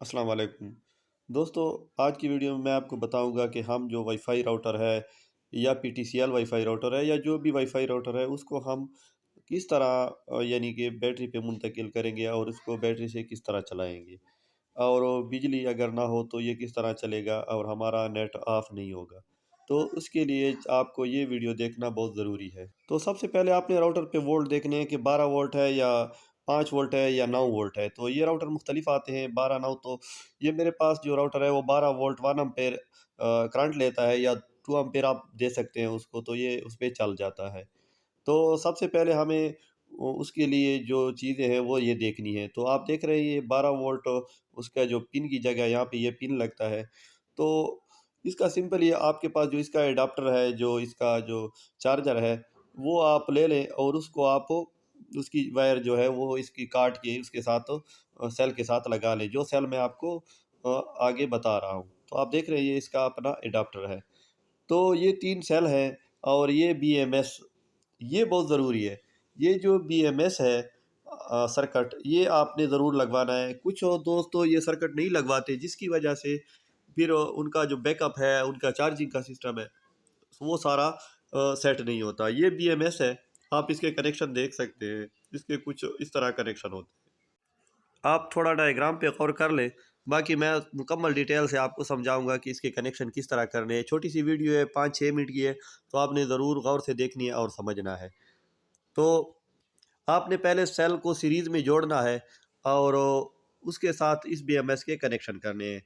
अस्सलाम वालेकुम। दोस्तों, आज की वीडियो में मैं आपको बताऊंगा कि हम जो वाईफ़ाई राउटर है या पीटीसीएल वाईफ़ाई राउटर है या जो भी वाईफ़ाई राउटर है उसको हम किस तरह यानी कि बैटरी पे मुंतकिल करेंगे और उसको बैटरी से किस तरह चलाएँगे। और बिजली अगर ना हो तो ये किस तरह चलेगा और हमारा नेट ऑफ़ नहीं होगा। तो उसके लिए आपको ये वीडियो देखना बहुत ज़रूरी है। तो सबसे पहले आपने राउटर पे वोल्ट देखने हैं कि 12 वोल्ट है या 5 वोल्ट है या 9 वोल्ट है। तो ये राउटर मुख्तलिफ आते हैं 12, 9 तो ये मेरे पास जो राउटर है वो 12 वोल्ट 1 एम्पीयर करंट लेता है या 2 एम्पीयर आप दे सकते हैं उसको, तो ये उस पे चल जाता है। तो सबसे पहले हमें उसके लिए जो चीज़ें हैं वो ये देखनी है। तो आप देख रहे हैं ये 12 वोल्ट उसका जो पिन की जगह यहाँ पे ये पिन लगता है। तो इसका सिंपल ये आपके पास जो इसका एडाप्टर है, जो इसका जो चार्जर है, वो आप ले लें और उसको आप उसकी वायर जो है वो इसकी काट के उसके साथ सेल के साथ लगा लें, जो सेल मैं आपको आगे बता रहा हूँ। तो आप देख रहे हैं ये इसका अपना एडाप्टर है। तो ये 3 सेल हैं और ये बीएमएस ये बहुत ज़रूरी है। ये जो बीएमएस है सर्किट ये आपने ज़रूर लगवाना है। कुछ और दोस्त तो ये सर्किट नहीं लगवाते जिसकी वजह से फिर उनका जो बैकअप है, उनका चार्जिंग का सिस्टम है, वो सारा सेट नहीं होता। ये बीएमएस है, आप इसके कनेक्शन देख सकते हैं। इसके कुछ इस तरह कनेक्शन होते हैं। आप थोड़ा डायग्राम पे गौर कर लें, बाकी मैं मुकम्मल डिटेल से आपको समझाऊँगा कि इसके कनेक्शन किस तरह करने हैं। छोटी-सी वीडियो है, 5-6 मिनट की है, तो आपने ज़रूर गौर से देखनी है और समझना है। तो आपने पहले सेल को सीरीज़ में जोड़ना है और उसके साथ इस बीएमएस के कनेक्शन करने हैं।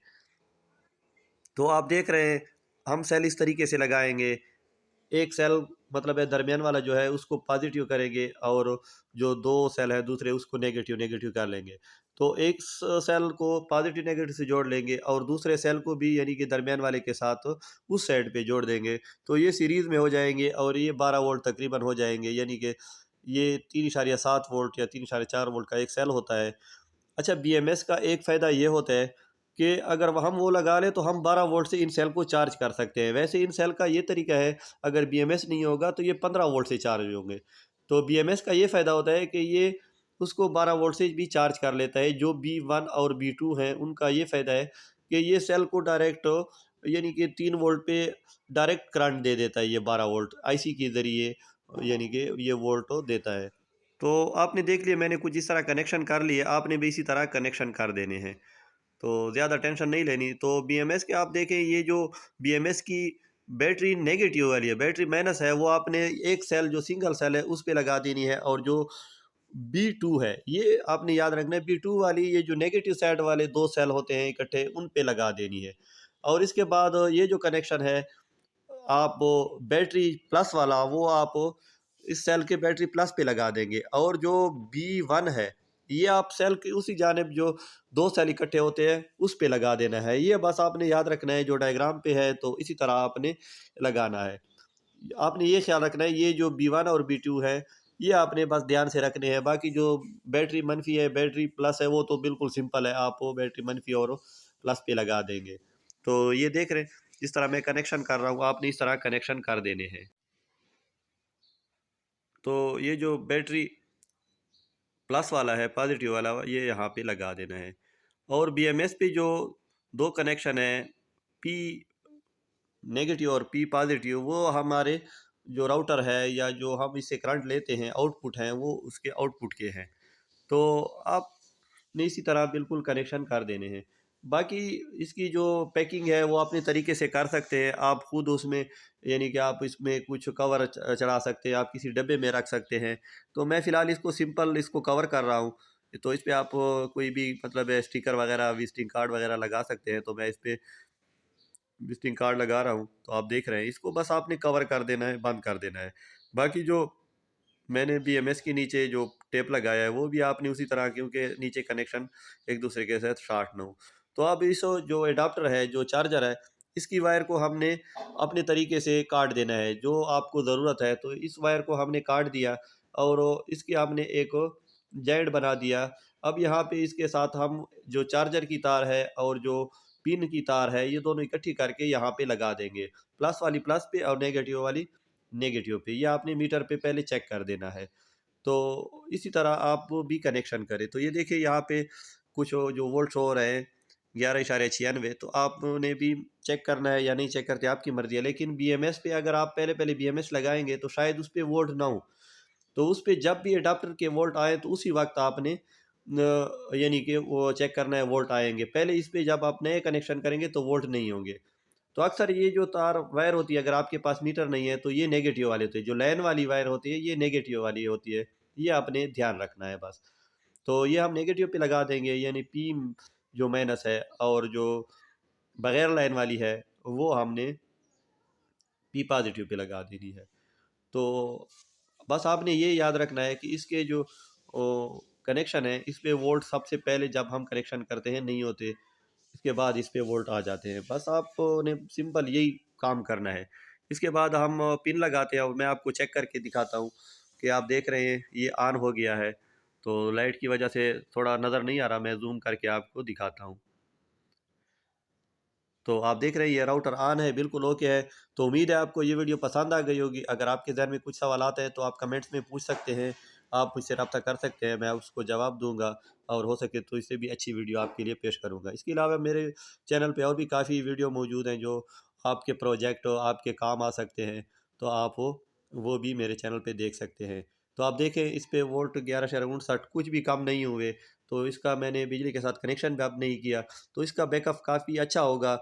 तो आप देख रहे हैं, हम सेल इस तरीके से लगाएँगे। एक सेल मतलब है दरमियान वाला जो है उसको पॉजिटिव करेंगे और जो 2 सेल है दूसरे उसको नेगेटिव नेगेटिव कर लेंगे। तो एक सेल को पॉजिटिव नेगेटिव से जोड़ लेंगे और दूसरे सेल को भी यानी कि दरमियान वाले के साथ उस साइड पे जोड़ देंगे। तो ये सीरीज़ में हो जाएँगे और ये 12 वोल्ट तकरीबन हो जाएँगे, यानी कि ये 3.7 वोल्ट या 3.4 वोल्ट का एक सेल होता है। अच्छा, बीएमएस का एक फ़ायदा ये होता है कि अगर हम वो लगा लें तो हम 12 वोल्ट से इन सेल को चार्ज कर सकते हैं। वैसे इन सेल का ये तरीका है, अगर बीएमएस नहीं होगा तो ये 15 वोल्ट से चार्ज होंगे। तो बीएमएस का ये फ़ायदा होता है कि ये उसको 12 वोल्ट से भी चार्ज कर लेता है। जो बी1 और बी2 हैं उनका ये फ़ायदा है कि ये सेल को डायरेक्ट यानी कि 3 वोल्ट पे डायरेक्ट करंट दे देता है, ये 12 वोल्ट आईसी के ज़रिए यानी कि ये वोल्ट देता है। तो आपने देख लिया, मैंने कुछ इस तरह कनेक्शन कर लिए, आपने भी इसी तरह कनेक्शन कर देने हैं। तो ज़्यादा टेंशन नहीं लेनी। तो बीएमएस के आप देखें, ये जो बीएमएस की बैटरी नेगेटिव वाली है, बैटरी माइनस है, वो आपने एक सेल जो सिंगल सेल है उस पे लगा देनी है और जो बी2 है ये आपने याद रखना है, बी2 वाली ये जो नेगेटिव साइड वाले 2 सेल होते हैं इकट्ठे उन पे लगा देनी है। और इसके बाद ये जो कनेक्शन है आप बैटरी प्लस वाला वो आप इस सेल के बैटरी प्लस पे लगा देंगे और जो बी1 है ये आप सेल की उसी जानिब जो 2 सेल इकट्ठे होते हैं उस पे लगा देना है। ये बस आपने याद रखना है, जो डायग्राम पे है तो इसी तरह आपने लगाना है। आपने ये ख्याल रखना है, ये जो बी1 और बी2 है ये आपने बस ध्यान से रखने हैं। बाकी जो बैटरी मनफी है बैटरी प्लस है वो तो बिल्कुल सिंपल है, आप वो बैटरी मनफी और प्लस पे लगा देंगे। तो ये देख रहे हैं, जिस तरह मैं कनेक्शन कर रहा हूँ आपने इस तरह कनेक्शन कर देने हैं। तो ये जो बैटरी प्लस वाला है, पॉजिटिव वाला, ये यहाँ पे लगा देना है। और बीएमएस पे जो 2 कनेक्शन हैं, पी नेगेटिव और पी पॉजिटिव, वो हमारे जो राउटर है या जो हम इससे करंट लेते हैं आउटपुट हैं वो उसके आउटपुट के हैं। तो आपने इसी तरह बिल्कुल कनेक्शन कर देने हैं। बाकी इसकी जो पैकिंग है वो अपने तरीके से कर सकते हैं आप खुद उसमें, यानी कि आप इसमें कुछ कवर चढ़ा सकते हैं, आप किसी डब्बे में रख सकते हैं। तो मैं फ़िलहाल इसको सिंपल इसको कवर कर रहा हूँ। तो इस पे आप कोई भी मतलब स्टिकर वगैरह विजिटिंग कार्ड वगैरह लगा सकते हैं। तो मैं इस पे विजिटिंग कार्ड लगा रहा हूँ, तो आप देख रहे हैं इसको बस आपने कवर कर देना है, बंद कर देना है। बाकी जो मैंने बीएमएस के नीचे जो टेप लगाया है वो भी आपने उसी तरह, क्योंकि नीचे कनेक्शन एक दूसरे के साथ शॉर्ट ना हो। तो अब इस जो एडाप्टर है, जो चार्जर है, इसकी वायर को हमने अपने तरीके से काट देना है जो आपको ज़रूरत है। तो इस वायर को हमने काट दिया और इसकी हमने एक जॉइंट बना दिया। अब यहाँ पे इसके साथ हम जो चार्जर की तार है और जो पिन की तार है ये दोनों इकट्ठी करके यहाँ पे लगा देंगे, प्लस वाली प्लस पे और नेगेटिव वाली नेगेटिव पे। ये आपने मीटर पे पहले चेक कर देना है। तो इसी तरह आप भी कनेक्शन करें। तो ये देखिए यहाँ पे कुछ जो वोल्ट शो हो रहे हैं, 11.96। तो आपने भी चेक करना है या नहीं चेक करते आपकी मर्ज़ी है। लेकिन बीएमएस पे अगर आप पहले बीएमएस लगाएँगे तो शायद उस पे वोल्ट ना हो। तो उस पे जब भी अडाप्टर के वोल्ट आए तो उसी वक़्त आपने यानी कि वो चेक करना है वोल्ट आएँगे। पहले इस पे जब आप नए कनेक्शन करेंगे तो वोल्ट नहीं होंगे। तो अक्सर ये जो तार वायर होती है, अगर आपके पास मीटर नहीं है तो ये नेगेटिव वाली होती है। जो लाइन वाली वायर होती है ये नेगेटिव वाली होती है। ये आपने ध्यान रखना है बस। तो ये हम नेगेटिव पे लगा देंगे, यानी पी जो माइनस है, और जो बगैर लाइन वाली है वो हमने पी पॉजिटिव पे लगा देनी है। तो बस आपने ये याद रखना है कि इसके जो कनेक्शन है इस पे वोल्ट सबसे पहले जब हम कनेक्शन करते हैं नहीं होते, इसके बाद इस पे वोल्ट आ जाते हैं। बस आपने सिंपल यही काम करना है। इसके बाद हम पिन लगाते हैं और मैं आपको चेक करके दिखाता हूँ कि आप देख रहे हैं ये ऑन हो गया है। तो लाइट की वजह से थोड़ा नज़र नहीं आ रहा, मैं जूम करके आपको दिखाता हूँ। तो आप देख रहे हैं ये राउटर ऑन है, बिल्कुल ओके है। तो उम्मीद है आपको ये वीडियो पसंद आ गई होगी। अगर आपके ज़हन में कुछ सवालात हैं तो आप कमेंट्स में पूछ सकते हैं, आप मुझसे रब्ता कर सकते हैं, मैं उसको जवाब दूंगा और हो सके तो इससे भी अच्छी वीडियो आपके लिए पेश करूंगा। इसके अलावा मेरे चैनल पे और भी काफ़ी वीडियो मौजूद हैं जो आपके प्रोजेक्ट आपके काम आ सकते हैं। तो आप वो भी मेरे चैनल पर देख सकते हैं। तो आप देखें इस पे वोल्ट 11.59 कुछ भी कम नहीं हुए। तो इसका मैंने बिजली के साथ कनेक्शन भी अब नहीं किया, तो इसका बैकअप काफ़ी अच्छा होगा,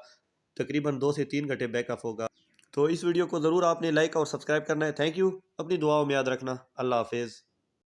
तकरीबन 2 से 3 घंटे बैकअप होगा। तो इस वीडियो को ज़रूर आपने लाइक और सब्सक्राइब करना है। Thank you. अपनी दुआओं में याद रखना। अल्लाह हाफ़िज़।